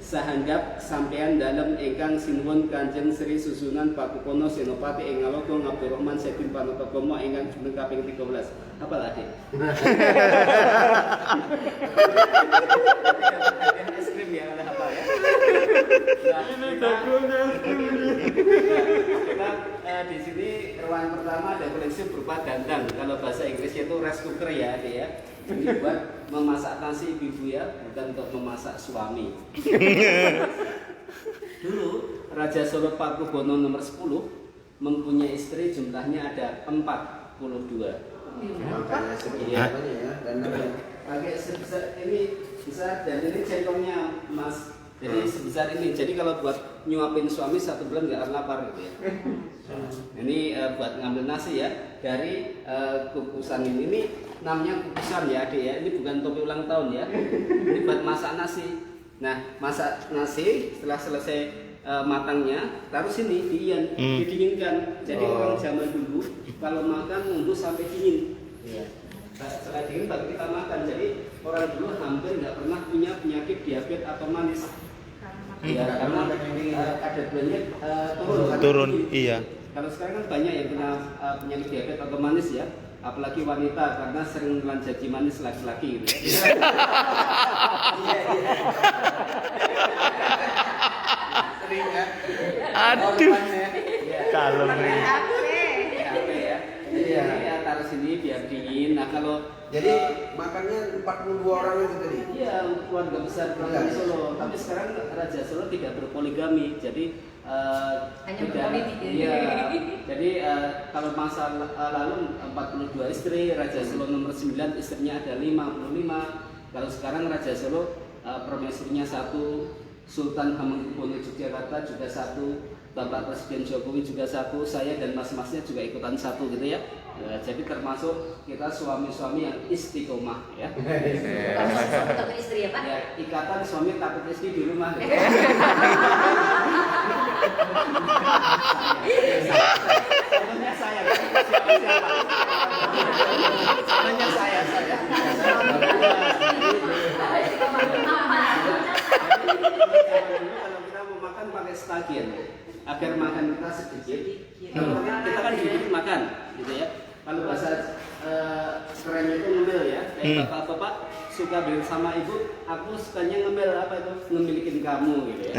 sahanggap sampean dalam ingkang sinuwun Kanjeng Sri Susunan Pakukono Senopati ing Ngalogo Abdurrahman Sedin Panotogomo ingkang jumeneng kaping 13. Apa lah, Dik? Es krim ya, ada apa ya? Ini dagunya. Di sini ruangan pertama ada koleksi berupa dandang. Kalau bahasa Inggrisnya itu rice cooker ya, Dik ya. Ini buat memasak nasi ibu ya, bukan untuk memasak suami. Dulu Raja Solo Pakubono nomor 10 mempunyai istri jumlahnya ada 42. Makanya segini apanya ya, dan Pakai sebesar ini besar dan ini centongnya Mas. Jadi sebesar ini. Jadi kalau buat nyuapin suami 1 bulan nggak akan lapar gitu ya. Ini buat ngambil nasi ya dari kukusan ini namanya kukusan ya, Adik ya. Ini bukan topi ulang tahun ya. Ini buat masak nasi. Nah, masak nasi setelah selesai matangnya taruh sini didinginkan. Jadi orang zaman dulu kalau makan nunggu sampai dingin. Ya. Setelah dingin baru kita makan. Jadi orang dulu hampir nggak pernah punya penyakit diabetes atau manis. Ya, karena kadar gulanya turun. Iya. Kalau sekarang kan banyak yang kena penyakit diabetes atau manis ya. Apalagi wanita karena sering menelan janji manis laki-laki gitu ya. Sering kan? Aduh. Kalem nih. Ya. Iya, ya, taruh sini biar dingin. Nah, kalau jadi makannya 42 orang itu tadi. Iya, untuk keluarga besar Raja Solo. Tapi sekarang Raja Solo tidak berpoligami. Jadi hanya tidak, berpolitik ya. Iya. Jadi kalau masa lalu 42 istri, Raja Solo nomor 9 istrinya ada 55. Kalau sekarang Raja Solo permaisurinya 1, Sultan Hamengkubuwono Yogyakarta juga 1, Bapak Presiden Jokowi juga 1, saya dan mas-masnya juga ikutan 1 gitu ya. Jadi termasuk kita suami-suami yang istiqomah ya. Takut istri ya Pak? Ya, ikatan suami takut istri di rumah. Ya. Contohnya saya, siapa-siapa. Contohnya saya. Kalau kita mau makan pakai stagen, agar makan kita sedikit. Kita kan duduk makan, gitu ya. Kalau bahasa kerennya itu ngemil ya. Kayak bapak-bapak suka bilang sama ibu, aku sukanya ngemil apa itu? Ngemilikin kamu gitu ya.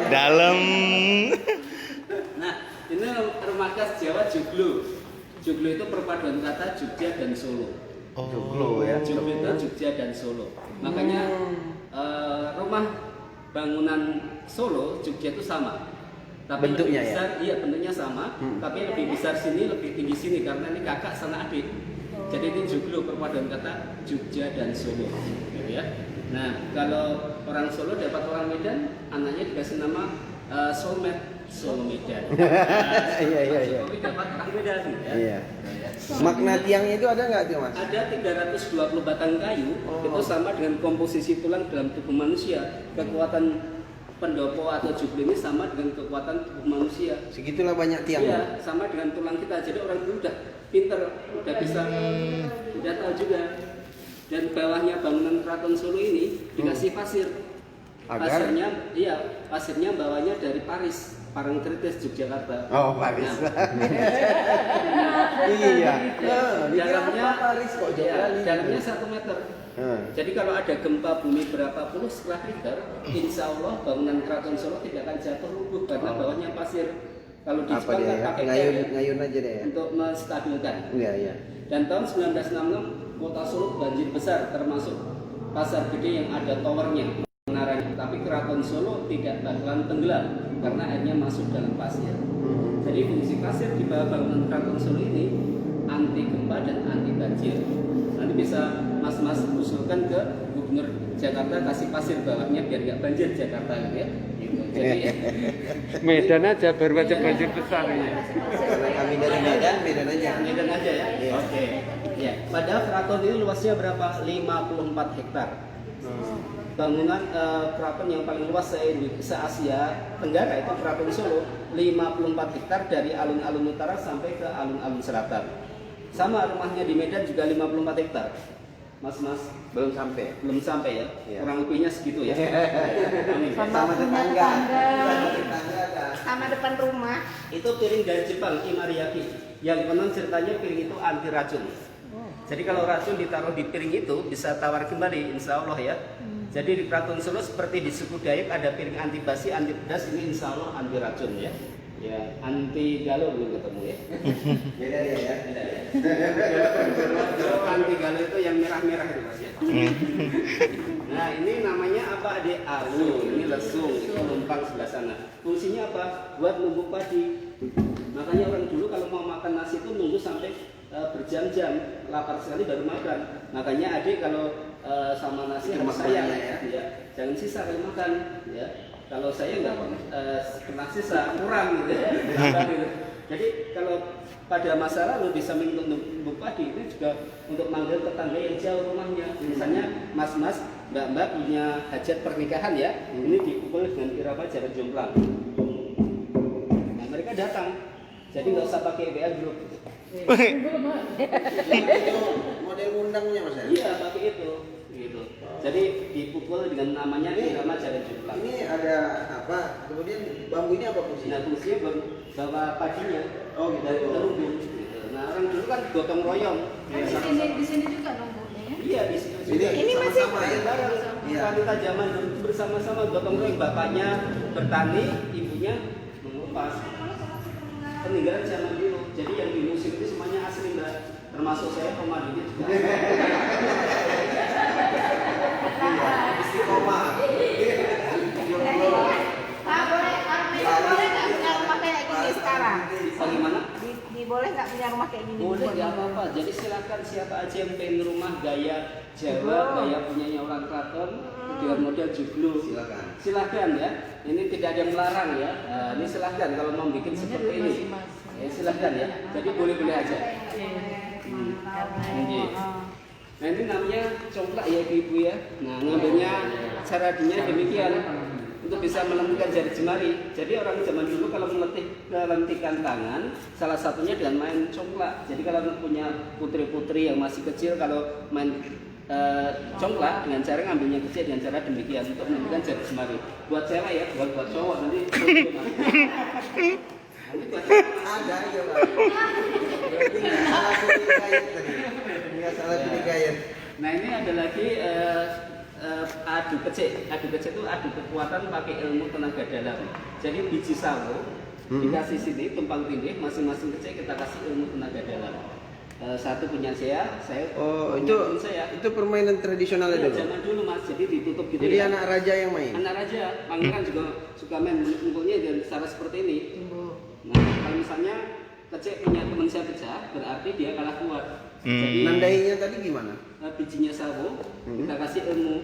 Dalam. Nah, ini rumah khas Jawa Joglo. Joglo itu perpaduan kata Jogja dan Solo. Joglo ya. Joglo itu Jogja dan Solo. Makanya rumah bangunan Solo, Jogja itu sama. Tapi bentuknya lebih besar, ya? Iya, bentuknya sama. Tapi lebih besar sini, lebih tinggi sini karena ini kakak sama adik. Jadi ini Joglo perpaduan kata Jogja dan Solo, gitu ya. Nah, kalau orang Solo dapat orang Medan, anaknya dikasih nama Solmed, Solo Medan. Iya. Jokowi dapat orang Medan, ya. Iya. Makna tiangnya itu ada nggak tuh Mas? Ada 320 batang kayu, itu sama dengan komposisi tulang dalam tubuh manusia. Kekuatan pendopo atau jubli ini sama dengan kekuatan tubuh manusia. Segitulah banyak tiangnya. Iya, sama dengan tulang kita. Jadi orang dulu udah pinter, udah bisa, udah tahu juga. Dan bawahnya bangunan Keraton Solo ini dikasih pasir. Agar? Pasirnya bawahnya dari Paris, Parangtritis, Yogyakarta. Oh, Paris. Nah, iya. dalamnya Paris kok dalamnya 1 meter. Jadi kalau ada gempa bumi berapa puluh setelah Richter, insya Allah bangunan Keraton Solo tidak akan jatuh rubuh karena bawahnya pasir. Kalau di Jepang kan pakai ngayun aja deh ya. untuk menstabilkan. Iya. Dan tahun 1966 kota Solo banjir besar termasuk Pasar Gede yang ada towernya, menaranya. Tapi Keraton Solo tidak bakalan tenggelam karena airnya masuk dalam pasir. Jadi fungsi pasir di bawah bangunan Keraton Solo ini anti gempa dan anti banjir. Nanti bisa mas-mas usulkan ke Gubernur Jakarta kasih pasir bawahnya biar nggak banjir Jakarta gitu ya. Gitu. Jadi Medan aja baru aja banjir besar ya. Karena kami dari Medan aja. Medan aja ya. Iya. Oke. Ya, padahal keraton ini luasnya berapa? 54 hektar. Bangunan keraton yang paling luas se-Asia Tenggara itu Keraton Solo 54 hektar dari alun-alun utara sampai ke alun-alun selatan. Sama rumahnya di Medan juga 54 hektar. Mas-mas Belum sampai. belum sampai ya, Iya. kurang lebihnya segitu ya. Ini, Sama tetangga. Sama tetangga kan. sama depan rumah. itu piring dari Jepang, Imariaki. Yang konon ceritanya piring itu anti racun. Jadi kalau racun ditaruh di piring itu bisa tawar kembali, insya Allah ya. Jadi di Keraton Solo seperti di suku Dayak ada piring anti basi, anti pedas, ini insya Allah anti racun ya. Ya, anti galau belum ketemu ya. Beda dia ya. Beda ya. Kalau anti galau itu yang merah-merah itu Mas ya. Nah ini namanya apa adik? Alu, ini lesung, itu numpang sebelah sana. Fungsinya apa? Buat numbuk padi. Makanya orang dulu kalau mau makan nasi itu nunggu sampai berjam-jam, lapar sekali baru makan. Makanya adik kalau sama nasi harus sayang ya. Jangan sisa kalau makan ya. Kalau saya nggak pernah sisa, kurang gitu ya. Gitu. Jadi kalau pada masa lalu di samping untuk numbuk padi ini juga untuk manggil tetangga yang jauh rumahnya. Misalnya mas-mas, mbak-mbak punya hajat pernikahan ya, ini dipukul dengan irama jarak jomplang. Nah mereka datang, jadi nggak usah pakai WA group. Itu model undangnya Mas ya? Iya pakai itu, gitu. Jadi dipukul dengan namanya irama jarak jomplang. Ini ada apa? Kemudian bambu ini apa fungsinya? Nah fungsinya bawa padinya, Oh, gitu. dari terumbu. Gitu. Nah orang dulu kan gotong royong. Di sini juga nunggunya ya. Iya di situ Ini juga. Ini masih sama-sama ya? Bareng. Iya. Wanita zaman dulu bersama-sama gotong royong, bapaknya bertani, ibunya mengupas. Peninggalan zaman dulu. Jadi yang di museum itu semuanya asli Mbak. Termasuk saya komadinya juga. Istiqomah. Boleh nggak punya rumah kayak gini sekarang? Bagaimana? Boleh nggak punya rumah kayak gini? Boleh, nggak apa-apa. Jadi silakan siapa aja yang pengen rumah gaya Jawa, gaya punyanya orang Keraton, dengan model joglo. Silakan. Silakan ya. Ini tidak ada yang melarang ya. Nah, ini silakan kalau mau bikin seperti ini. Ya, silakan ya. Jadi boleh-boleh aja. Iya. Nah ini namanya congklak ya ibu ya. Nah ngambilnya cara dinya demikian untuk bisa melentikan jari jemari. Jadi orang zaman dulu kalau melentikan tangan, salah satunya dengan main congklak. Jadi kalau punya putri-putri yang masih kecil, kalau main congklak dengan cara ngambilnya kecil dengan cara demikian untuk melentikan jari jemari. Buat cewek ya, buat cowok nanti. Nanti buat Ada ya Pak. Berarti nggak salah pilih gayet tadi. Nggak salah pilih gayet. Nah ini ada lagi adu kecil. Adu kecil itu adu kekuatan pakai ilmu tenaga dalam. Jadi biji sawo dikasih sini tumpang tindih, masing-masing kecil kita kasih ilmu tenaga dalam. Satu punya saya Oh, punya itu teman saya. itu permainan tradisionalnya Iya, dulu. zaman dulu Mas, jadi ditutup gitu. Jadi ya. anak raja yang main. Anak raja, pangeran juga suka main ngumpulnya dengan cara seperti ini. Nah, kalau misalnya kecil punya teman saya pecah, berarti dia kalah kuat. Jadi Nandainya tadi gimana? bijinya sawo, kita kasih ilmu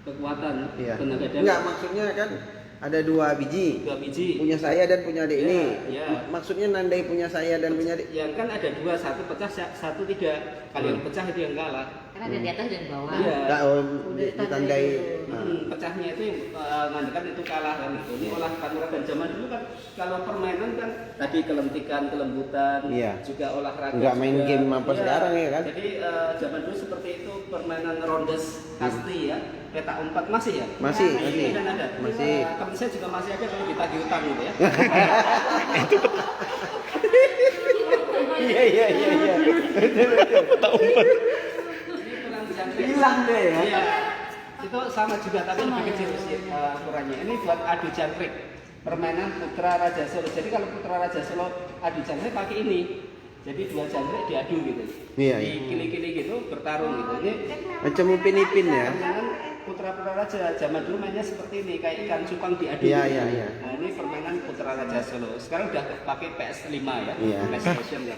kekuatan Iya. tenaga dalam. Enggak, maksudnya kan ada dua biji. 2 biji. Punya saya dan punya adik Iya, ini. iya. Maksudnya nandai punya saya dan punya adik. Yang kan ada 2, satu pecah, satu tidak. Kalau yang pecah itu yang kalah. Karena ada di atas dan di bawah. Iya. Enggak, ditandai. Pecahnya itu yang menandakan itu kalah kan itu. Ini olah kanuragan zaman dulu kan kalau permainan kan tadi kelentikan, kelembutan, Iya. juga olahraga. Nggak main juga. game apa sekarang ya kan? Jadi zaman dulu seperti itu permainan rondes kasti ya, petak umpat masih ya? Masih, Nah, masih. ini kan ada. Masih. Teman saya juga masih ada kalau ditagih utang gitu ya. Iya. Hilang deh ya. Iya. Itu sama juga tapi lebih kecil sih ukurannya. Ini buat adu jangkrik. Permainan Putra Raja Solo. Jadi kalau Putra Raja Solo adu jangkrik pakai ini. Jadi 2 jangkrik diadu gitu. Iya, Di kili-kili gitu bertarung gitu. Ini Macam upin ipin ya. permainan Putra Raja zaman dulu mainnya seperti ini kayak ikan cupang diadu. Iya, gitu. iya. Nah, ini permainan Putra Raja Solo. Sekarang udah pakai PS5 ya. Iya. PlayStation ya.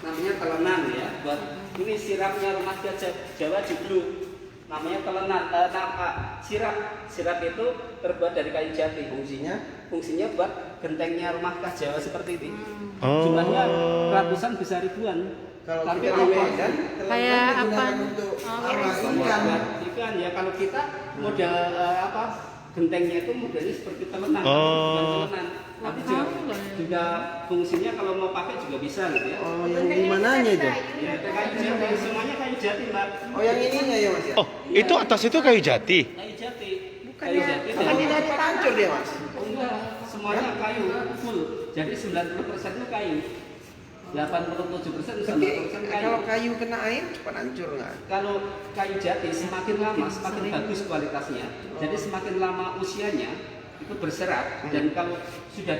Namanya telenan ya. Buat ini sirapnya rumah Jawa Joglo. Namanya telenan. Sirap itu terbuat dari kayu jati. Fungsinya buat gentengnya rumah khas Jawa seperti ini. Oh. Jumlahnya ratusan bisa ribuan. Kalau Tapi kita apa? di Medan, Kayak apa? untuk Buat ikan ya. Kalau kita model gentengnya itu modelnya seperti telenan, Oh. bukan telenan. Tapi juga fungsinya kalau mau pakai juga bisa gitu ya. Oh, yang di mananya itu? Ya, kayu jati, semuanya kayu jati, Mbak. Oh, yang ininya ya Mas ya? Oh, itu atas itu kayu jati. Kayu jati. Bukannya dari pancur dia Mas? Enggak, semuanya kayu full. Jadi 90% itu kayu. 87% Tapi 90% kayu. kalau kayu kena air cepat hancur nggak? Kalau kayu jati semakin lama semakin bagus kualitasnya. Jadi semakin lama usianya itu berserat dan kalau sudah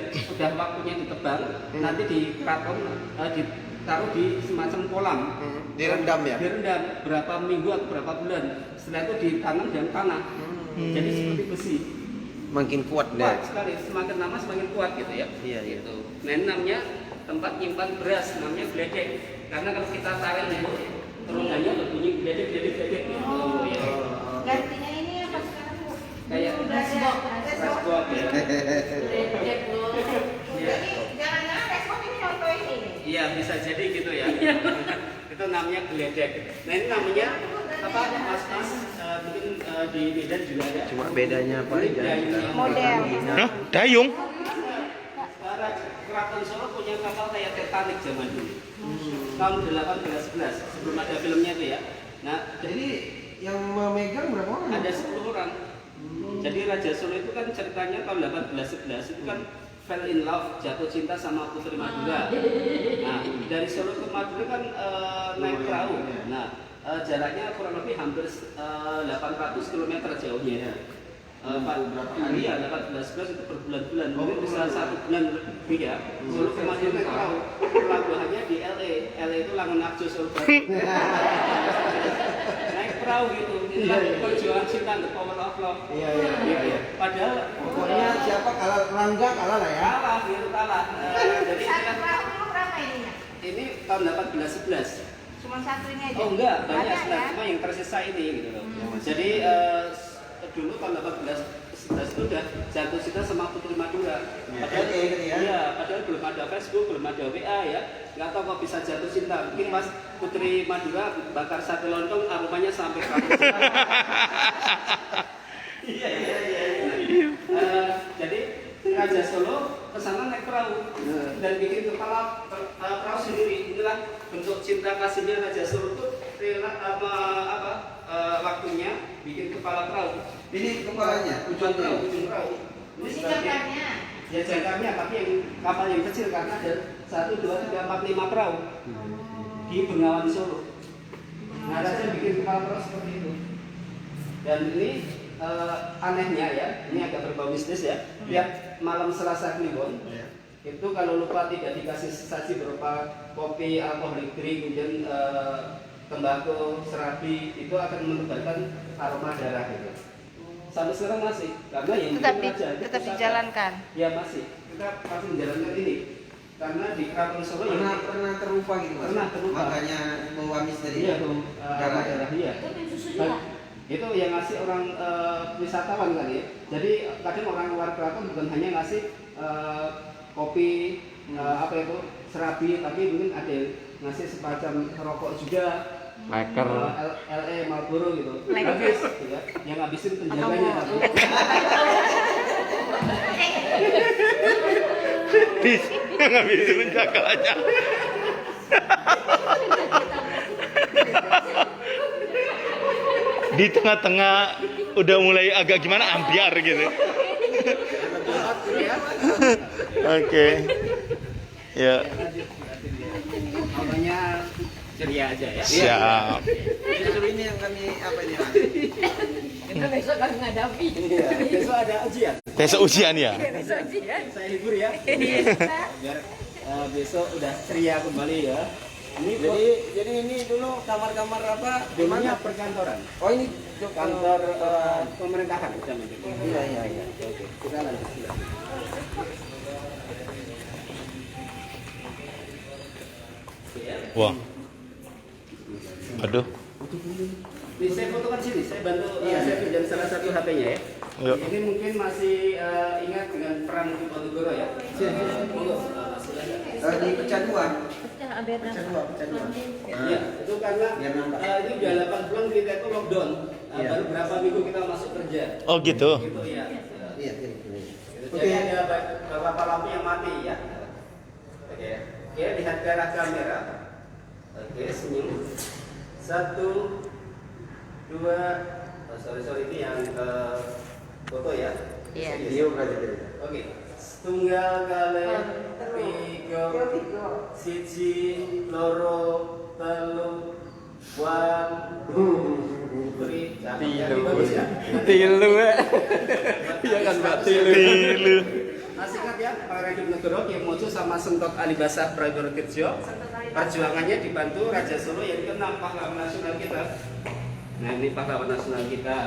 waktunya ditebang nanti di keraton ditaruh di semacam kolam. Direndam ya? Direndam berapa minggu atau berapa bulan. Setelah itu ditanam dan tanah. Jadi seperti besi. Makin kuat deh. Kuat sekali, semakin lama semakin kuat gitu ya. Iya, iya. Gitu. Nah ini namanya tempat nyimpan beras, namanya gledek. Karena kalau kita tarik itu terungannya berbunyi gledek gitu. Ya. Gantinya ini apa sekarang Bu? Kayak Resbok. rasbok ya. Dedek loh. Iya. Jadi jangan-jangan resbok ini contoh ini. Iya bisa jadi gitu ya. Itu namanya gledek. Nah ini namanya apa mas mungkin di Medan juga ada. Cuma bedanya apa Ini aja? dayungnya. Model. Hah? Dayung? Keraton Solo punya kapal kayak Titanic zaman dulu. Tahun 1811 sebelum ada filmnya itu ya. Nah, Jadi yang memegang berapa orang? ada 10 orang. Jadi Raja Solo itu kan ceritanya tahun 1811 itu kan fell in love, jatuh cinta sama Putri Madura. Nah, dari Solo ke Madura kan naik perahu. Nah, jaraknya kurang lebih hampir 800 km jauhnya. Berapa hari ya? 18 itu berbulan-bulan. Mungkin bisa 1 bulan lebih ya. Solo ke Madura naik perahu. Pelabuhannya di LA. LA itu Langonarjo Solo. Naik perahu gitu. Inilah perjuangan cinta, the power of love. Iya, iya, iya, iya. Padahal Pokoknya siapa kalah Rangga kalah lah ya. kalah gitu kalah. Jadi ini Satu kan perahu dulu berapa ininya? ini tahun 1811. Cuma satu ini aja. Oh enggak, banyak Banyak sebenarnya ya? cuma yang tersisa ini gitu loh. Jadi dulu tahun 1811 itu udah jatuh cinta sama Putri Madura. Padahal gitu ya? iya, padahal belum ada Facebook, belum ada WA ya. Nggak tahu kok bisa jatuh cinta. Mungkin Mas Putri Madura bakar sate lontong aromanya sampai kampus. Iya. Jadi Raja Solo kesana naik perahu dan bikin kepala perahu sendiri. Inilah bentuk cinta kasihnya Raja Solo itu waktunya bikin kepala perahu. Ini kepalanya, Ujung perahu. Ini Ini sebagai jangkarnya. ya jangkarnya, tapi yang kapal yang kecil karena ada 1, 2, 3, 4, 5 perahu di Bengawan Solo. Nah, Raja bikin kepala perahu seperti itu. Dan ini anehnya ya, ini agak berbau mistis ya. Tiap malam Selasa Kliwon itu kalau lupa tidak dikasih sesaji berupa kopi, alkoholik drink, kemudian tembakau, serabi, itu akan menebalkan aroma darah gitu. Sampai sekarang masih, karena yang Tetap bikin Raja itu tetap pusaka. dijalankan. Ya masih, kita masih menjalankan ini. Karena di Keraton Solo pernah terlupa gitu Mas. Pernah terlupa. Makanya bawa misteri. iya tuh darah. iya. Itu yang ngasih orang wisatawan kan ya. Jadi kadang orang luar keraton bukan hanya ngasih kopi apa itu serabi, tapi mungkin ada yang ngasih semacam rokok juga. Leker. LA Marlboro gitu. Leker. Habis gitu ya. Yang ngabisin penjaganya. Nggak bisa menjaganya. Di tengah-tengah udah mulai agak gimana ambiar gitu. Oke. Ya. Pokoknya ceria aja ya. Siap. Justru ini yang kami apa ini Mas? Itu besok kami ngadapi. Iya. Besok ada ujian. Tes ujian ya. Besok ujian. Saya hibur ya. Biar besok udah ceria kembali ya. Jadi ini dulu kamar-kamar apa? Di Dulunya mana? perkantoran. Oh ini Kantor pemerintahan zaman itu. Iya. Oke, kita lanjut. Wah. Aduh. Ini saya fotokan sini, saya bantu saya pinjam salah satu HP-nya ya. Yuk. Ini mungkin masih ingat dengan perang di Ponorogo ya. Monggo. Di pecah dua. Pecah dua. Iya, itu karena Biar nampak. ini udah 8 bulan kita itu lockdown. Iya. Baru berapa minggu kita masuk kerja. Oh gitu. Gitu ya. Iya. Jadi ada beberapa lampu yang mati ya. Oke, lihat ke arah kamera. Oke, senyum. 1, 2, sorry ini yang foto ya. Iya. Video berarti tadi. Oke, setunggal kali tiga, siji, loro, telu, wan, three, Tilu. Iya kan Mbak Tilu. Masih ingat ya, Pak Rakyat Negoro yang muncul sama Sentot Alibasa Prayogerjo. Perjuangannya dibantu Raja Solo yang ke-6 pahlawan nasional kita. Nah ini pahlawan nasional kita.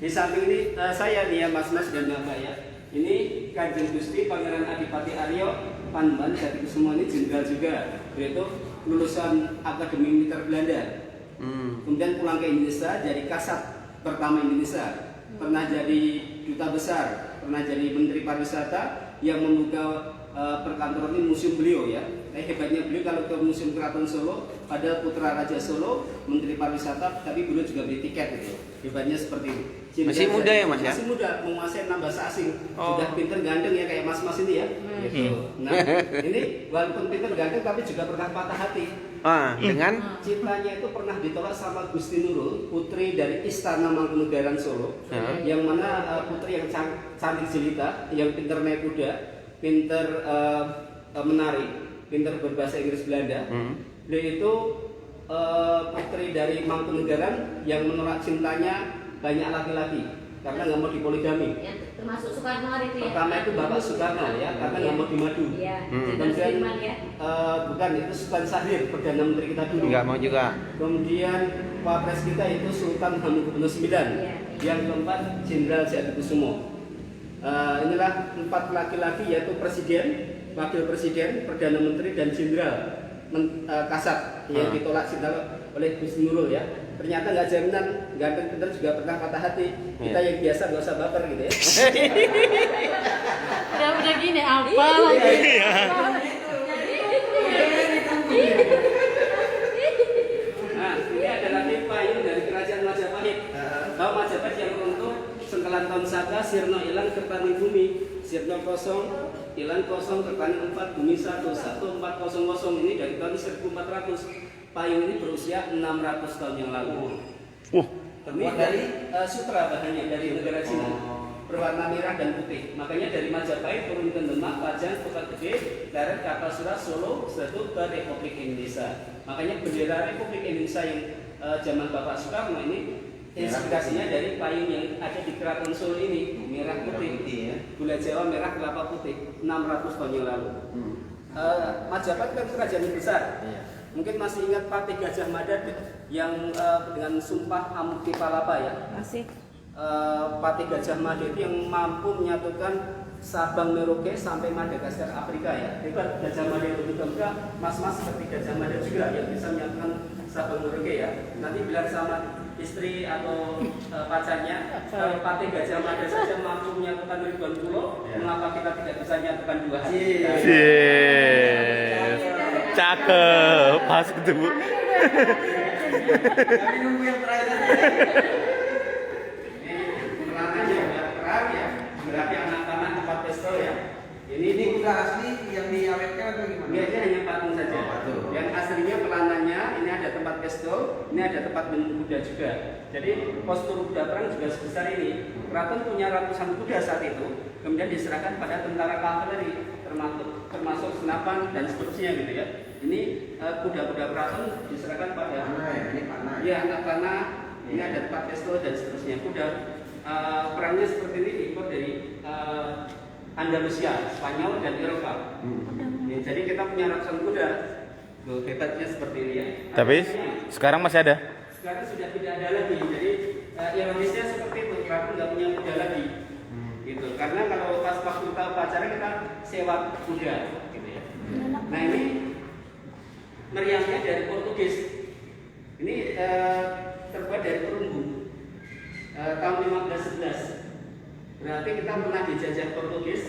Di samping ini saya nih ya Mas-mas dan Bapak ya. Ini Kanjeng Gusti Pangeran Adipati Aryo Panban Jatikusumo ini jenderal juga, yaitu lulusan Akademi Militer Belanda. Kemudian pulang ke Indonesia jadi Kasat pertama Indonesia. Pernah jadi duta besar, pernah jadi Menteri Pariwisata yang membuka perkantoran ini museum beliau ya. Hebatnya beliau kalau ke Museum Keraton Solo, padahal putra Raja Solo, Menteri Pariwisata, tapi beliau juga beli tiket gitu. Hebatnya seperti itu. Masih muda ya Mas ya? Masih muda, menguasai 6 bahasa asing. Oh. Sudah pinter ganteng ya kayak mas-mas ini ya. Gitu. Nah, ini walaupun pinter ganteng tapi juga pernah patah hati. Dengan Cintanya itu pernah ditolak sama Gusti Nurul, putri dari Istana Mangkunegaran Solo, yang mana putri yang cantik jelita, yang pinter naik kuda, pinter menari, pinter berbahasa Inggris Belanda. Dia itu putri dari Mangkunegaran yang menolak cintanya banyak laki-laki karena nggak mau dipoligami. Yang termasuk Soekarno hari itu ya. Pertama itu Bapak Soekarno ya, karena nggak mau dimadu. Iya. Kemudian ya. bukan itu Sultan Syahrir, perdana menteri kita dulu. nggak mau juga. Kemudian wapres kita itu Sultan Hamengkubuwono IX. Iya. Yang keempat Jenderal Jatikusumo. Inilah 4 laki-laki yaitu presiden, wakil presiden, perdana menteri dan jenderal Kasat yang ditolak cinta oleh Gus Nurul ya. Ternyata nggak jaminan ganteng pinter juga pernah patah hati. Kita yang biasa nggak usah baper gitu ya. Udah gini apa Nah, ini adalah payung dari kerajaan Majapahit. Tahu Majapahit yang runtuh sengkelan tahun Saka, Sirno ilang, Kertani bumi, Sirno kosong, ilang kosong, Kertani 4, bumi 1, 1400 ini dari tahun 1400. Payung ini berusia 600 tahun yang lalu. Ini dari sutra bahannya dari negara Cina. Berwarna merah dan putih. Makanya dari Majapahit turun ke Demak, Pajang, Kota Gede, Darat, Kartasura, Solo, Setu ke Republik Indonesia. Makanya bendera Republik Indonesia yang zaman Bapak Soekarno ini inspirasinya dari payung yang ada di Keraton Solo ini, merah putih. Gula Jawa merah kelapa putih 600 tahun yang lalu. Majapahit kan kerajaan yang besar. Mungkin masih ingat Patih Gajah Mada yang dengan sumpah Amukti Palapa ya. Masih. Patih Gajah Mada itu yang mampu menyatukan Sabang Merauke sampai Madagaskar Afrika ya. Hebat Gajah Mada itu juga mas-mas seperti Gajah Mada juga yang bisa menyatukan Sabang Merauke ya. Nanti bilang sama istri atau pacarnya, kalau Patih Gajah Mada saja mampu menyatukan ribuan pulau, mengapa kita tidak bisa menyatukan 2 hati? Cakep, pas itu Bu. Kami nunggu yang terakhir. Ini peranannya udah perang ya, berarti anak panah 4 pistol ya. Ini kuda asli yang diawetkan atau gimana? Ini aja hanya patung saja. Oh, patung. Yang aslinya pelanannya ini ada tempat pistol, ini ada tempat minum kuda juga. Jadi postur kuda perang juga sebesar ini. Keraton punya ratusan kuda saat itu, kemudian diserahkan pada tentara kavaleri, termasuk senapan dan seterusnya gitu ya. Ini kuda-kuda keraton diserahkan pada Ini panah. ya anak panah. Ini ada tempat pistol dan seterusnya. Kuda perangnya seperti ini diimpor dari Andalusia, Spanyol dan Eropa. Ya, jadi kita punya ratusan kuda. Loh, hebatnya seperti ini ya. Tapi sekarang masih ada. Sekarang sudah tidak ada lagi. Jadi ironisnya seperti itu, keraton nggak punya kuda lagi. Gitu. Karena kalau pas waktu kita upacara kita sewa kuda, gitu ya. Nah ini meriamnya dari Portugis. Ini terbuat dari perunggu. Tahun 1511. Berarti kita pernah dijajah Portugis,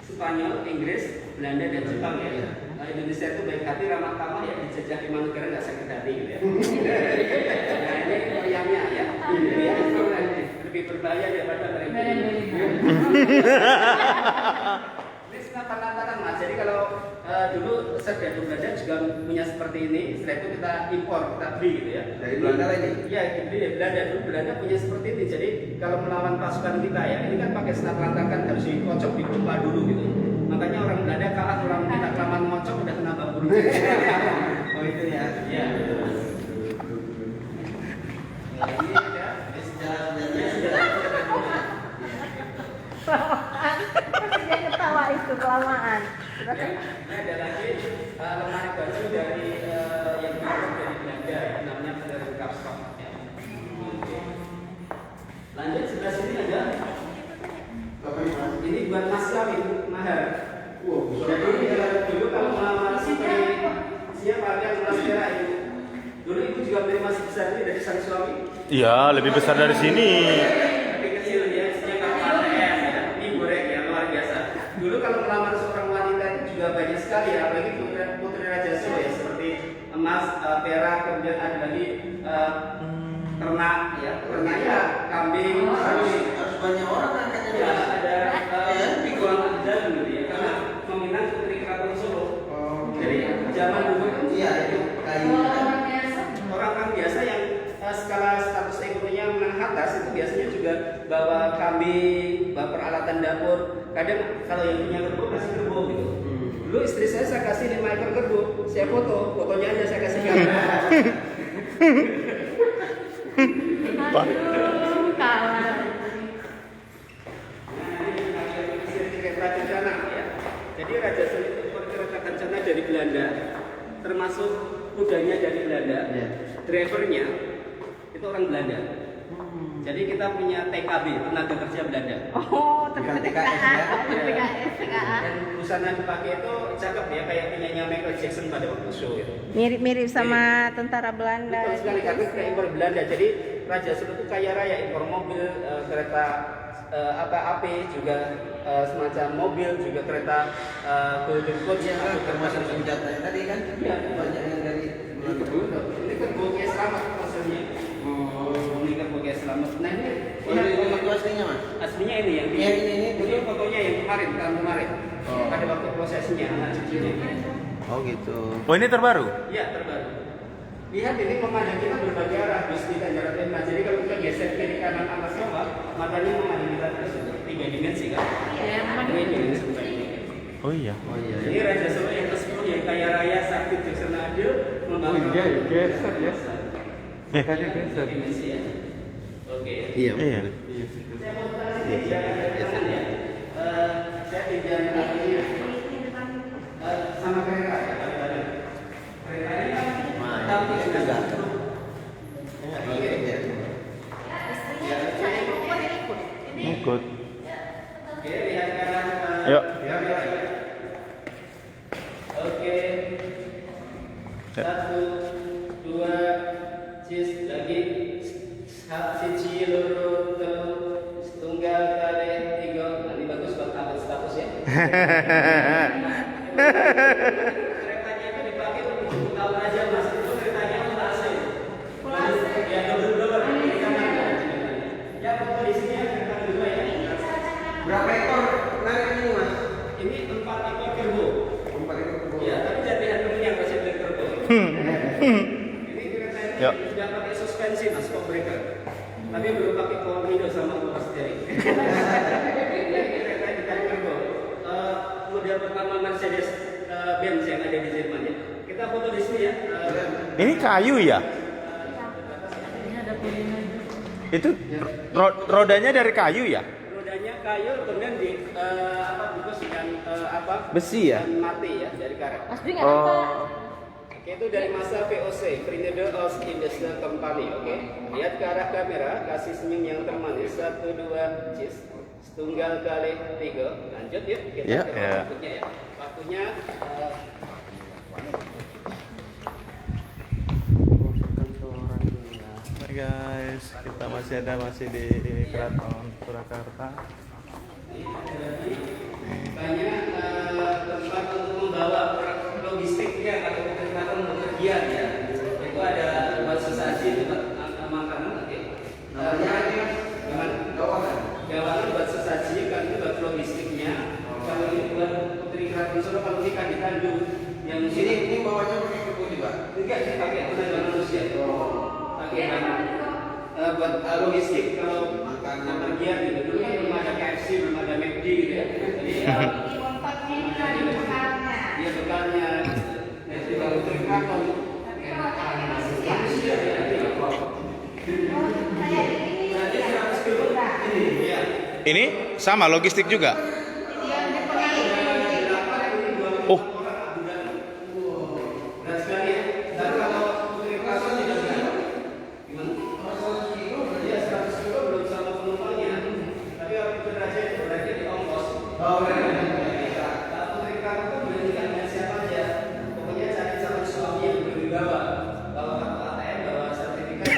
Spanyol, Inggris, Belanda dan Jepang ya. Indonesia itu baik hati, ramah tamah ya, dijajah 5 negara nggak sakit hati gitu ya. Nah ini meriamnya ya. Lebih lebih berbahaya daripada mereka. Ini senapan-napanan mas. Jadi kalau dulu Serdadu Belanda juga punya seperti ini. Setelah itu kita impor, kita beli gitu ya. Dari Belanda lagi? Iya, dibeli dari Belanda. Dulu Belanda punya seperti ini. Jadi kalau melawan pasukan kita ya, ini kan pakai senapan lantakan harus dikocok, dipompa dulu gitu. Makanya orang Belanda kalah, orang kita kelamaan ngocok udah kena bambu. Oh itu ya? Iya. Ini ada Dia ketawa itu kelamaan. Ini ada lagi lemari baju dari yang dibuat dari Belanda, ya, namanya Belanda Kapstok. Ya. Lanjut sebelah sini ada. Ini buat mas kawin mahar. Jadi dulu kalau melamar siapa yang mas kira ini? Dulu ibu juga beli masih besar ini dari sang suami. Iya, lebih besar dari sini. Lebih kecil ya, isinya kapal ya. Ini goreng ya, luar biasa. Dulu kalau melamar seorang wanita itu juga banyak sekali ya, apalagi putri Raja Solo ya, seperti emas, perak, kemudian ada lagi ternak ya, kambing, Harus banyak orang angkatnya. ya ada pikuan dan gitu ya, karena meminang putri Keraton Solo. Jadi zaman dulu kan Iya itu kayu. orang biasa yang skala status ekonominya menengah atas itu biasanya juga bawa kambing, bawa peralatan dapur. Kadang kalau yang punya kerbau kasih kerbau gitu. Dulu istri saya kasih 5 ekor kerbau, saya fotonya aja saya kasih gambar. Aduh, kalah. Nah, ini Raja Kencana ya. Jadi Raja Solo itu Raja Kencana dari Belanda, termasuk kudanya dari Belanda, drivernya itu orang Belanda. Jadi kita punya TKB, tenaga kerja Belanda. Oh, Bukan ternyata TKS ya? TKS, TKA. Dan busana dipakai itu cakep ya, kayak penyanyi Michael Jackson pada waktu show ya. Mirip-mirip sama tentara Belanda. Betul sekali, karena kita impor Belanda. Jadi Raja Solo itu kaya raya, impor mobil, kereta api juga, semacam mobil juga, kereta Golden Coach Iya kan, atau termasuk senjatanya tadi kan? Iya. Banyak yang dari Belanda. Ini kerbau kayak selamat maksudnya. Ini kerbau kayak selamat. Nah ini Oh ini itu aslinya mas? aslinya ini yang Yang ini ini fotonya yang kemarin, tahun kemarin. Oh. Pada waktu prosesnya anak cucunya. Oh gitu. Oh, ini terbaru? Iya, terbaru. Lihat ini memandang kita berbagai arah, bus di Tanjara Tema. Jadi kalau kita geser kiri kanan atas bawah, matanya memandang kita terus 3 dimensi kan? Iya, Ini dimensi baik. Oh iya. Oh iya. Ini Raja Solo yang ke-10 yang kaya raya, sakti, bijaksana, adil, membangun. Iya, geser ya. Eh. Tadi geser. Dimensi ya. Oke. Iya. Iya. Saya mau tanya sih, jangan ya. Saya pinjam ini sama kereta ya. Kereta ini kan Nah, ini sudah juga. Oke. Ikut. Oke, lihat kanan. Yuk. Oke. 1, 2, cis lagi. Siji, loro, telu, setunggal, kali, 3. Nah, ini bagus buat update status ya. Keretanya itu dipakai untuk 10 tahun aja mas. Itu keretanya full AC. Ya double blower. Ini kanan ya. Ya foto di sini ya, kereta kedua ya. Berapa ekor narik ini mas? Ini 4 ekor kerbau. 4 ekor kerbau. Ya, tapi jadian kemudian masih beli kerbau. Ini kereta ini Ya. sudah pakai suspensi mas, shock breaker. Tapi belum pakai power window sama power steering. Ini kereta ikan kerbau. Model pertama Mercedes Benz yang ada di Jerman ya. Kita foto di sini ya. Ini kayu ya? Ini ada kuliner. Itu rodanya dari kayu ya? Rodanya kayu, kemudian di bungkus dengan Besi ya? Dan mati ya dari karet. Asli nggak apa? Oke, itu dari masa VOC, Printed Ost Industrial Company. Oke, lihat ke arah kamera, kasih senyum yang termanis. 1, 2, cis. Setunggal kali 3. Lanjut yuk, kita Ya. ke waktunya ya. Waktunya Hai guys, kita masih di Keraton Surakarta. banyak tempat untuk membawa logistiknya atau kegiatan bepergian ya. Itu ada buat sesaji, tempat makanan. Oke. Namanya gimana? buat logistik kalau kepergian gitu. Dulu kan belum ada KFC, belum ada McD gitu ya. Jadi dia bekalnya itu kalau terikatan Ini sama logistik juga. Oh, berat sekali ya. Dan kalau terikatan tidak ada gimana? Dia 100 kilo belum sama penumpangnya. Tapi kalau itu derajat di ongkos. Kalau terikatan itu boleh dengan siapa aja. Pokoknya cari calon suami yang berwibawa. Kalau kartu ATM bawa sertifikat.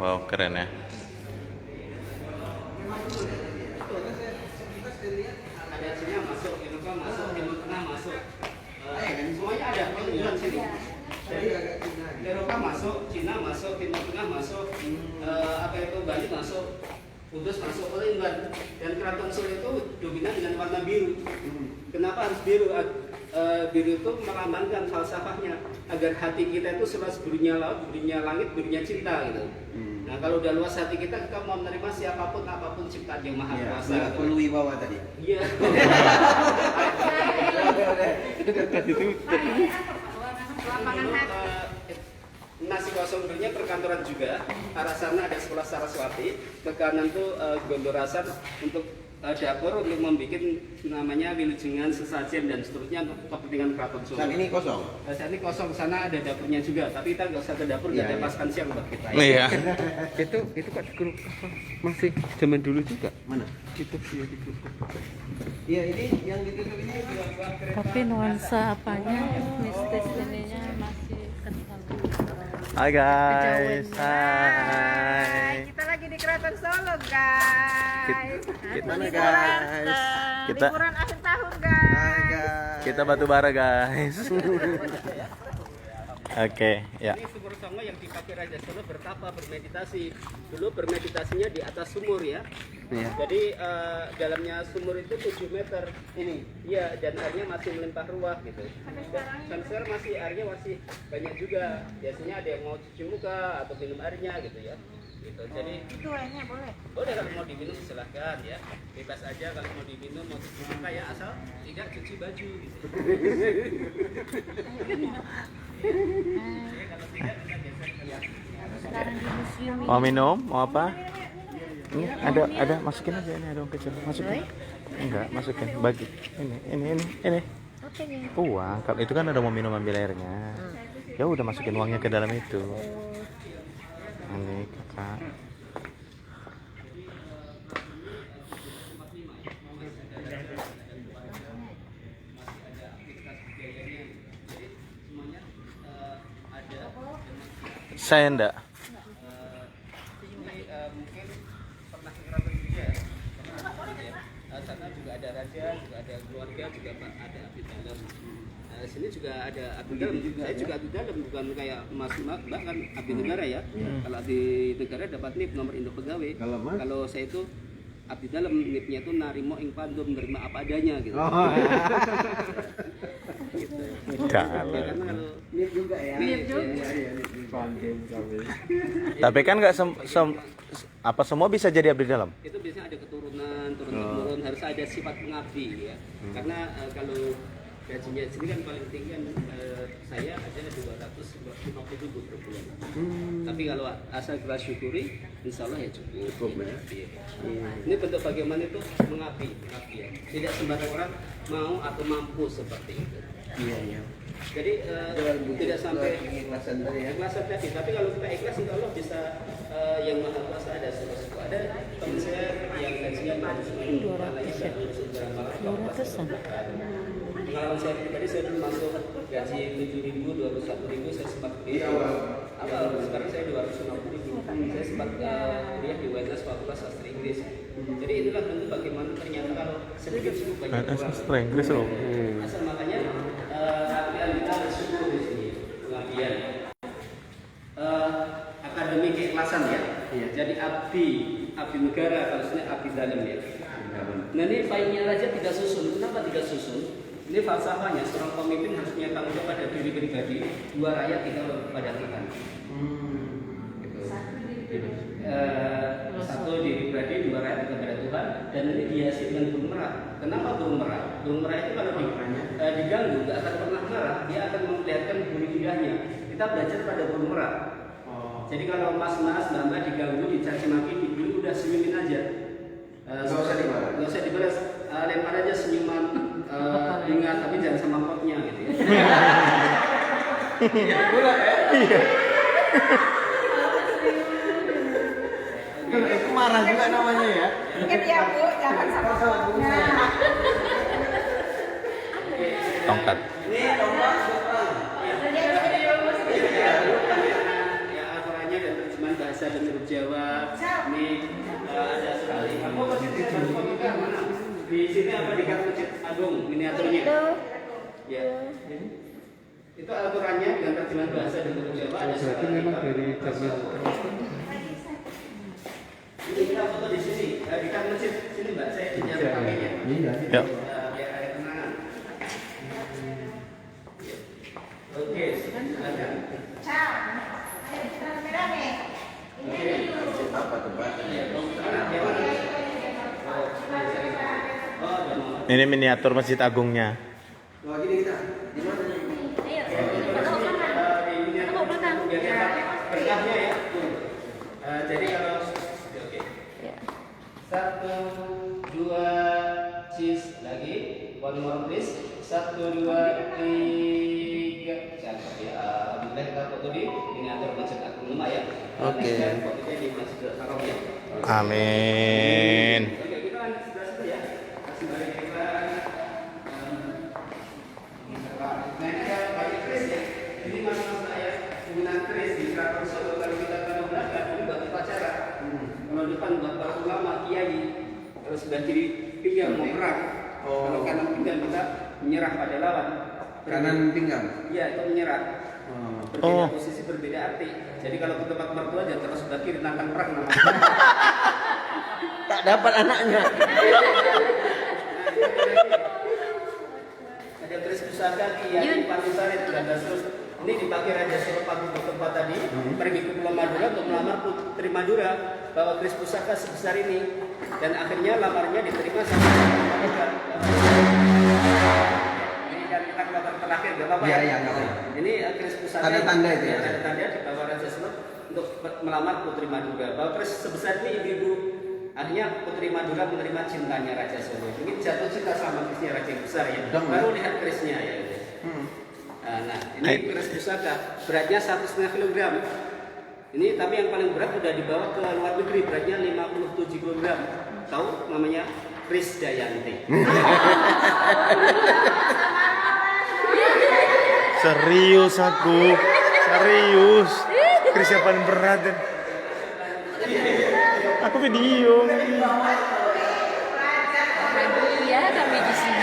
wow, keren ya. Ada Cina masuk, Eropa masuk, Timur Tengah masuk. Semuanya ada penunjukan sini. Jadi Eropa masuk, Cina masuk, Timur Tengah masuk, apa itu Bali masuk, Kudus masuk, Palembang. Dan Keraton Solo itu dominan dengan warna biru. Kenapa harus biru? Biru itu melambangkan falsafahnya agar hati kita itu selaras birunya laut, birunya langit, birunya cinta gitu. Nah kalau udah luas hati kita mau menerima siapapun apapun ciptaan yang maha kuasa. Nggak perlu wibawa tadi. Iya. Lapangan hati. Nasi kosong dulunya perkantoran juga. Arah sana ada sekolah Saraswati, ke kanan tuh Gondorasan untuk dapur untuk membuat namanya wilujengan, sesajen dan seterusnya untuk kepentingan keraton Solo. Saat ini kosong. Saat ini kosong, sana ada dapurnya juga, tapi kita nggak usah ke dapur, nggak ada paskan siang buat kita. Iya. Itu Kak di grup masih zaman dulu juga. Mana? Itu dia di grup. Iya, ini yang ditutup ini juga buat kereta. Tapi nuansa apanya, mistis ininya masih kental. Hai guys. Hai, kita lagi di Keraton Solo, guys. Mana Liburan, guys? Kita- liburan akhir tahun, Hai guys. guys. Kita batu bara guys. Oke, ya. Ini sumur Songo yang dipakai Raja Solo bertapa, bermeditasi. Dulu bermeditasinya di atas sumur ya. Iya. Jadi dalamnya sumur itu 7 meter ini. Iya, dan airnya masih melimpah ruah gitu. Dan sekarang masih airnya masih banyak juga. Biasanya ada yang mau cuci muka atau minum airnya gitu ya. Gitu. Jadi Itu airnya boleh. boleh kalau mau diminum silahkan ya. Bebas aja kalau mau diminum, mau cuci muka ya, asal tidak cuci baju gitu. Ya, kalau tidak kita geser ke yang Sekarang di museum ini. Mau minum? Mau apa? Ini ada masukin aja, ini ada yang kecil. Masukin. Enggak, masukin. Bagi. Ini. Oke nih. Uang. Kalau itu kan ada mau minum ambil airnya. Ya udah masukin uangnya ke dalam itu. Ini kakak. Saya enggak. ini mungkin pernah ke Keraton juga ya. Sana juga ada raja, juga ada keluarga, juga ada abdi dalam. Sini juga ada abdi dalam. Saya juga abdi dalam, bukan kayak Mas Mbak kan abdi negara ya. Kalau abdi negara dapat NIP nomor induk pegawai. Kalau Mas? Kalau saya itu abdi dalam, NIP-nya itu narimo ing pandum, menerima apa adanya gitu. Gitu. Ya, karena kalau Ini juga ya. NIP juga. Tapi kan nggak apa semua bisa jadi abdi dalam. Itu biasanya ada keturunan, turun-temurun, harus ada sifat pengabdi ya. Karena kalau gajinya sini kan paling tinggi kan saya ada 250.000 per bulan. Tapi kalau asal kita syukuri, insya Allah ya cukup. ya. Iya. Ini bentuk bagaimana itu mengabdi ya. Tidak sembarang orang mau atau mampu seperti itu. Iya. Jadi tidak sampai Ikhlasan tadi ya. ikhlasan tadi, tapi kalau kita ikhlas insya Allah bisa yang maha kuasa ada sesuatu. Ada teman saya yang gajinya 200-an. pengalaman saya pribadi, saya dulu masuk gaji 7.000, 21.000, saya sempat awal, sekarang saya 250.000. Saya sempat kuliah di UNS Fakultas Sastra Inggris. Jadi itulah bentuk bagaimana ternyata kalau sedikit suku banyak orang. Sastra Inggris loh. Asal makanya latihan kita bersyukur di sini. Pengabdian. Akademi keikhlasan ya. Jadi abdi negara kalau sini abdi dalam ya. Nah ini baiknya raja tidak susun. Kenapa tidak susun? Ini falsafahnya, seorang pemimpin harus punya tanggung jawab pada diri pribadi, dua rakyat kita kepada Tuhan. Satu diri pribadi, dua rakyat kepada Tuhan, dan ini dihiasi dengan burung merah. Kenapa burung merah? Burung merah itu kalau diganggu, nggak akan pernah marah, dia akan memperlihatkan bulu lidahnya. Kita belajar pada burung merah. Jadi kalau mas-mas, mbak-mbak diganggu, dicaci maki, dibully, udah senyumin aja. Nggak usah dibalas, lempar aja senyuman. Ingat, tapi jangan sama potnya gitu ya. Iya. Itu marah juga namanya ya. Ingat ya Bu, jangan sama potnya. Tongkat. Ini tombak ya aturannya dan terjemahan bahasa dan huruf Jawa. Ini ada sekali. Kamu pasti dibuka mana? Di sini apa di Masjid Agung miniaturnya? Ya. Itu aturannya dengan terjemahan bahasa dan huruf Jawa ada sekali. memang dari zaman Ini kita foto di sini, di dekat masjid sini Mbak, saya pinjam pakainya. Ya. Biar ada kenangan. Oke, silakan. Ciao. Ayo kita rame-rame. Apa tuh Pak? Ini miniatur Masjid Agungnya. Oh gini kita. Di mana nih? Berkahnya ya. Jadi kalau oke. 1, 2, cheese lagi. One more please. 1, 2, 3. Cantik ya. Alhamdulillah kita foto di miniatur Masjid Agung Lema ya. Oke. Fotonya di Masjid Haram ya. Amin. Oke, kita lanjut sebelah situ ya. Kasih balik kita. Nah, kita bagi kris ya. Ini mas-mas saya penggunaan kris di Keraton Solo. Kalau kita taruh belakang, ini buat upacara. Kalau depan buat para ulama, kiai. Kalau sebelah kiri pinggang mau perang. Kalau kanan pinggang kita menyerah pada lawan. Kanan pinggang. Iya, itu menyerah. Berbeda Oh. posisi, berbeda arti. Jadi kalau ke tempat mertua jangan terus sebelah kiri nantang perang namanya. Tak dapat anaknya. Ada keris pusaka Kiai Panusarit Gandasrus. Ini dipakai Raja Suropati tempat tadi pergi ke Pulau Madura untuk melamar Putri Madura, bawa keris pusaka sebesar ini dan akhirnya lamarnya diterima sama mereka. Ini kan kita keluar terakhir gak apa-apa Iya, ya? iya, nggak apa-apa. Ini keris pusaka. Ada tanda itu ya? Ada tanda dibawa Raja Suropati untuk melamar Putri Madura. Bawa keris sebesar ini ibu-ibu. Akhirnya Putri Madura menerima cintanya Raja Solo. Ini jatuh cinta sama kerisnya Raja yang besar ya. Baru lihat kerisnya ya. Nah, ini keris pusaka. Beratnya 1,5 kilogram. Ini tapi yang paling berat udah dibawa ke luar negeri. Beratnya 57 kilogram. Tahu namanya Kris Dayanti. Serius aku. Serius. Kris yang paling berat. Aku video. Iya, kami di sini.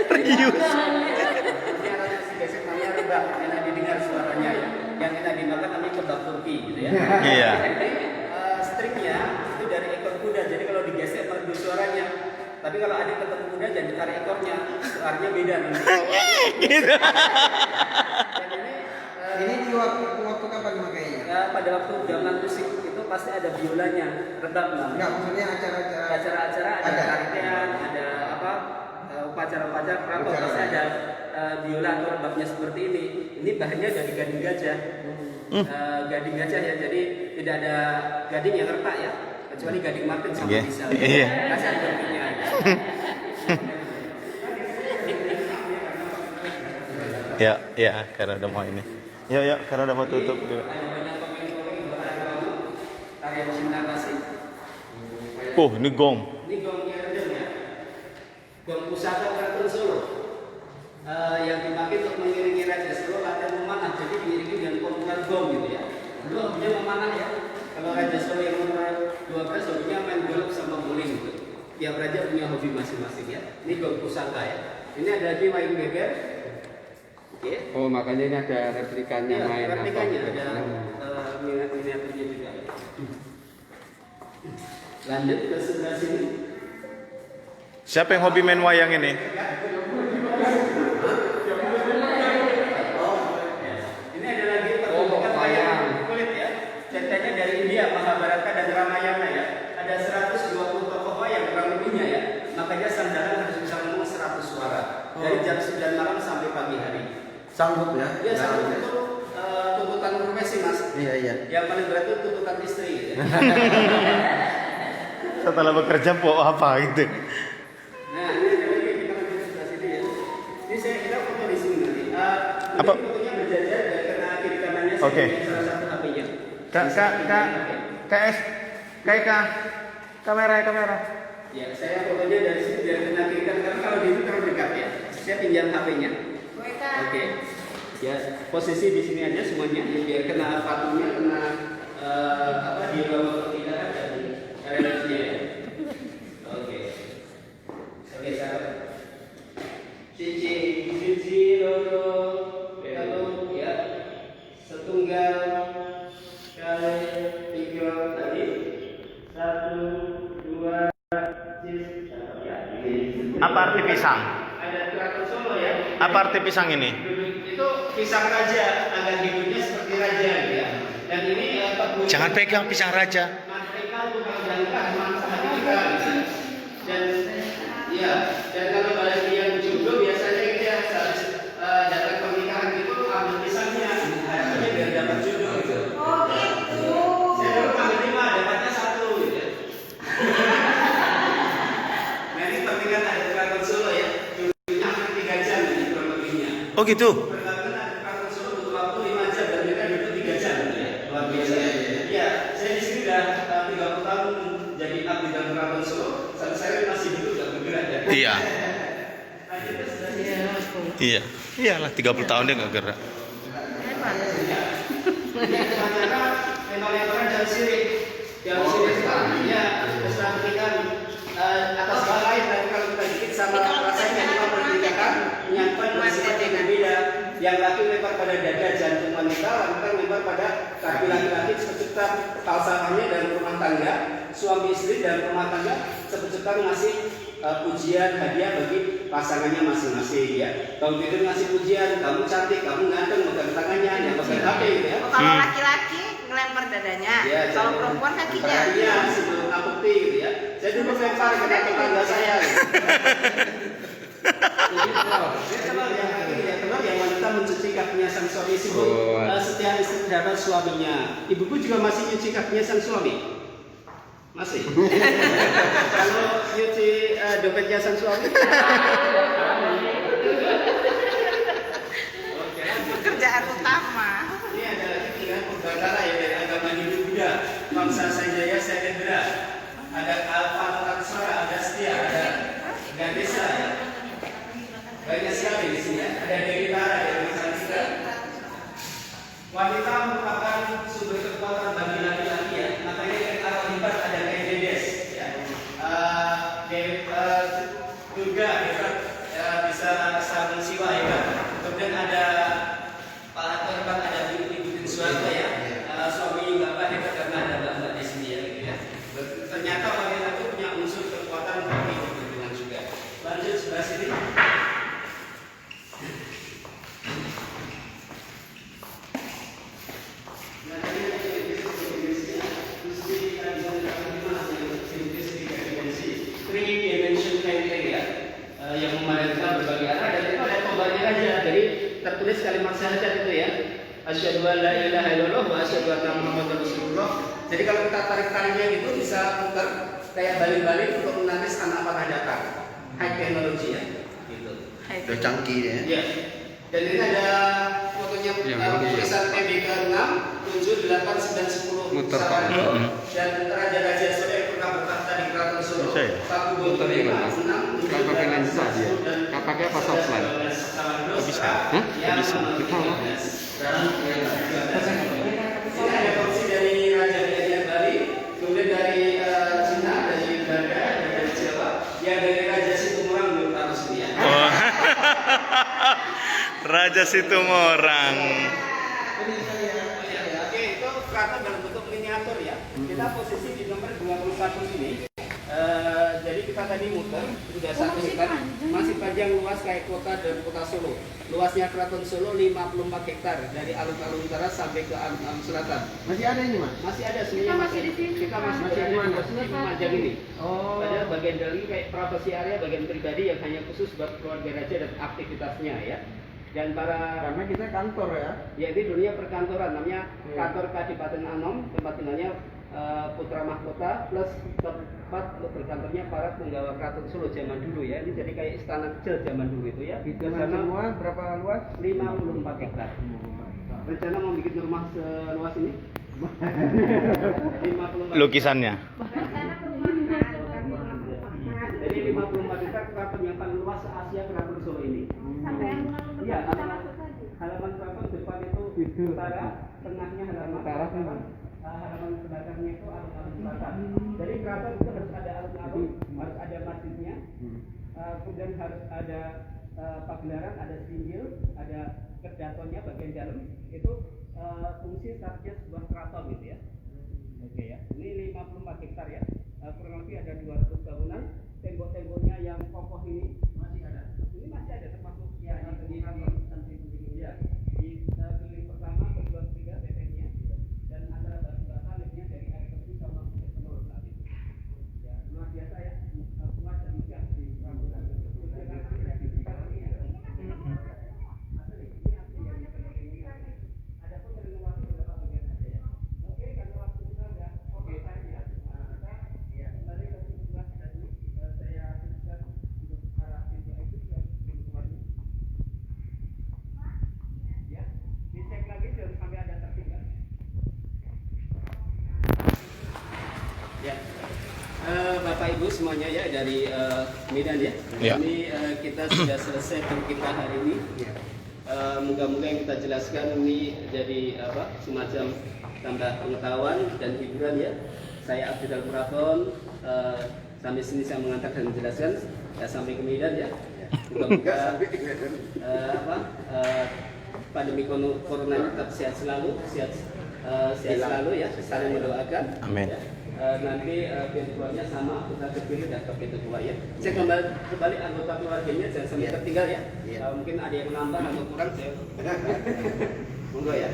Serius. Namanya rebak, enak didengar suaranya ya. Yang enak dimakan namanya kebab Turki gitu ya. Iya. Striknya itu dari ekor kuda, jadi kalau digesek merdu suaranya. Tapi kalau ada ketemu kuda jangan ditarik ekornya, suaranya beda nanti. Gitu. Dan Ini di waktu kapan makanya? ya, pada waktu zaman musik itu pasti ada biolanya, rebab namanya. Enggak, maksudnya acara-acara. Acara-acara ada tarian, ada apa upacara-upacara keraton pasti ada biola atau rebabnya seperti ini. Ini bahannya dari gading gajah. Gading gajah ya, jadi tidak ada gading yang retak ya, kecuali gading Martin sama Iya. Bisa. Iya. Kasih gadingnya. Ya, ya, karena udah mau ini. Ya, ya, karena udah mau tutup. Ada banyak pemain-pemain beragam tarian cinta kasih. Oh, ini gong. Ini gongnya rendem ya. Gong pusaka Keraton Solo. Yang dipakai untuk mengiringi Raja Solo latihan memanah. Jadi diiringi dengan kumpulan gong. Kalau Raja Solo yang nomor 12 hobinya main golf sama bowling gitu. Tiap raja punya hobi masing-masing ya. Ini golf pusaka ya. Ini ada lagi main beber. Oke. Oh, makanya ini ada replikanya Ya, main replikanya apa? ada miniaturnya juga. Lanjut ke sebelah sini. Siapa yang hobi main wayang ini? Ini ada lagi pertunjukan wayang kulit ya. Contohnya dari India, Mahabharata dan Ramayana ya. Ada 120 tokoh wayang kurang lebihnya ya. Makanya sandaran harus bisa ngomong 100 suara. Dari jam 9 malam sampai pagi hari. Sanggup ya? Ya sanggup itu tuntutan profesi mas. Iya, iya. Yang paling berat itu tuntutan istri. Gitu ya. Setelah bekerja buat apa gitu? Nah ini ada lagi kita lanjut ke sebelah sini ya. Ini saya kira foto di sini nanti. Apa? Fotonya berjajar dari kena kiri kanannya. Oke. Salah satu HP-nya. Kamera. Ya, saya fotonya dari sini dari kena kiri kanan karena kalau di itu terlalu dekat ya. Saya pinjam HP-nya. Oke. Ya, posisi di sini aja semuanya biar kena patungnya, kena di bawah atau tidak ada di reliefnya ya. Oke. Oke, sahabat. Cici loro telu ya. Setunggal kali 3 tadi. 1 2 Apa arti pisang? ada keraton Solo ya. Apa arti pisang ini? Itu pisang raja, agar hidupnya seperti raja gitu ya. Dan ini Jangan pegang pisang raja. mereka untuk menjalankan manfaat kita. Dan ya, dan kalau balik yang jodoh biasanya kita harus datang pernikahan itu ambil pisangnya, harapannya biar dapat jodoh gitu. Oh gitu. Saya dulu ambil 5, dapatnya 1 gitu ya. Nah ini pernikahan ada di Keraton Solo ya, jodohnya hampir 3 jam ini kurang lebihnya. Oh gitu. Perkawinan ada di Keraton Solo butuh waktu 5 jam dan mereka duduk 3 jam gitu ya. Luar biasa. Ya, saya di sini udah 30 tahun jadi abdi dalam Keraton Solo, sampai saya masih duduk gak bergerak ya. Iya. Lanjut ke sebelah sini. Iya. Iyalah 30 tahun dia nggak gerak. Kebanyakan mentor-mentoran dari sini. Dari sini ya, setelah pernikahan atas hal lain, tapi kalau kita dikit sama rasanya cuma pernikahan menyangkut dengan sifat yang berbeda. Yang laki lempar pada dada jantung wanita, wanita lempar pada kaki laki-laki seperti falsafahnya dalam rumah tangga. Suami istri dalam rumah tangga seperti ngasih pujian hadiah bagi pasangannya masing-masing ya. Kalau tidur ngasih pujian, kamu cantik, kamu ganteng, pegang tangannya, yang pegang HP gitu ya. Kalau laki-laki ngelempar dadanya, Ya, kalau jangan- perempuan kakinya. Kakinya sebelum ngabukti gitu ya. Saya dulu lempar ke tetangga saya. Gitu. Jadi kalau yang kaki ya, kalau yang wanita mencuci kakinya sang suami simbol setia istri terhadap suaminya. Ibuku juga masih nyuci kakinya sang suami. Masih. Kalau nyuci dompetnya sang suami. Pekerjaan utama. Ini ada lagi pilihan Purbalingga ya dari agama Hindu Buddha. Bangsa Sanjaya Satyendra. Ada Alfa, ada Setia, ada Gandesa ya. Banyak sekali di sini ya. Ada Dewi Tara, Dewi Santika. Wanita merupakan sumber kekuatan bagi laki-laki ya. Makanya dari arah lipat ada Dedes ya. Durga hebat ya, bisa sarung siwa hebat. Kemudian ada Pak Hartono, ada Ibu Suwarto ya. Suami Bapak hebat karena ada Bapak di sini ya gitu ya. Ternyata wanita itu punya unsur kekuatan bagi kepentingan juga. Lanjut sebelah sini. Three-dimension painting ya, yang memamerkan berbagai arah dan itu ada tombaknya aja. Jadi tertulis kalimat syahadat itu ya, asyhadu an la ilaha illallah wa asyhadu anna muhammadar rasulullah. Jadi kalau kita tarik talinya gitu bisa putar kayak balik-balik untuk menulis anak panah datang. High technology ya, gitu. Udah canggih ya. Ya. Dan ini ada fotonya tulisan TBK 6, 7, 8, 9, 10 Muter, Pak. Sabando dan raja-raja Solo yang pernah bertahta di Keraton Solo. Bisa ya? Muter ya, Mas. Kan pakai lensa dia. Kan pakai apa softline? Bisa. Bisa. Ini ada kursi dari Raja Gajah aja situ orang. Oke, itu keraton dalam bentuk miniatur ya. Kita posisi di nomor 21 ini. Jadi kita tadi muter, sudah 1 hektar, masih panjang luas kayak kota dan kota Solo. Luasnya Keraton Solo 54 hektar dari alun-alun utara sampai ke alun-alun selatan. Masih ada ini, Mas? Masih ada semuanya. masih di sini, Kita masih Pak. berada di Masih posisi Lumajang ini. Oh. Ada bagian dalam ini kayak privacy area, bagian pribadi yang hanya khusus buat keluarga raja dan aktivitasnya ya. Dan para Karena kita kantor ya. ya ini dunia perkantoran namanya Iya. kantor Kadipaten Anom, tempat tinggalnya putra mahkota plus tempat untuk berkantornya para penggawa Keraton Solo zaman dulu ya. Ini jadi kayak istana kecil zaman dulu itu ya. Hitungan Bersama semua berapa luas? 54 hektar. Rencana mau bikin rumah seluas ini? 54 Lukisannya. Jadi 54 hektar keraton yang paling luas se Asia Keraton Solo ini. Iya, halaman keraton depan itu utara, tengahnya halaman Utara, halaman belakangnya itu alun-alun selatan. Jadi keraton itu harus ada alun-alun, harus ada masjidnya, kemudian harus ada pagelaran, ada singgil, ada kedatonnya bagian dalam. Itu fungsi saja sebuah keraton gitu ya. Oke ya. Ini 54 hektar ya. Kurang lebih ada 200 bangunan. Tembok-temboknya yang kokoh ini masih ada. Ini masih ada termasuk ya di keraton. Ya. Di keliling pertama, kedua, ketiga bentengnya dan antara batu-bata liftnya dari air terjun sama bukit penurun tadi. Ya, luar biasa ya. Kuat dan megah di Rambutan. Bapak Ibu semuanya ya dari Medan ya. Ya. Ini kita sudah selesai tur kita hari ini. Moga-moga yang kita jelaskan ini jadi apa semacam tambah pengetahuan dan hiburan ya. Saya Abdul Praton, sampai sini saya mengantar dan menjelaskan ya sampai ke Medan ya. Moga-moga pandemi corona ini tetap sehat selalu, sehat selalu ya. Saling mendoakan. Amin. Ya. Nanti virtualnya sama kita terpilih dan terpilih dua ya. Saya kembali anggota keluarganya jangan sampai tertinggal ya. Mungkin ada yang menambah atau kurang saya. Monggo ya.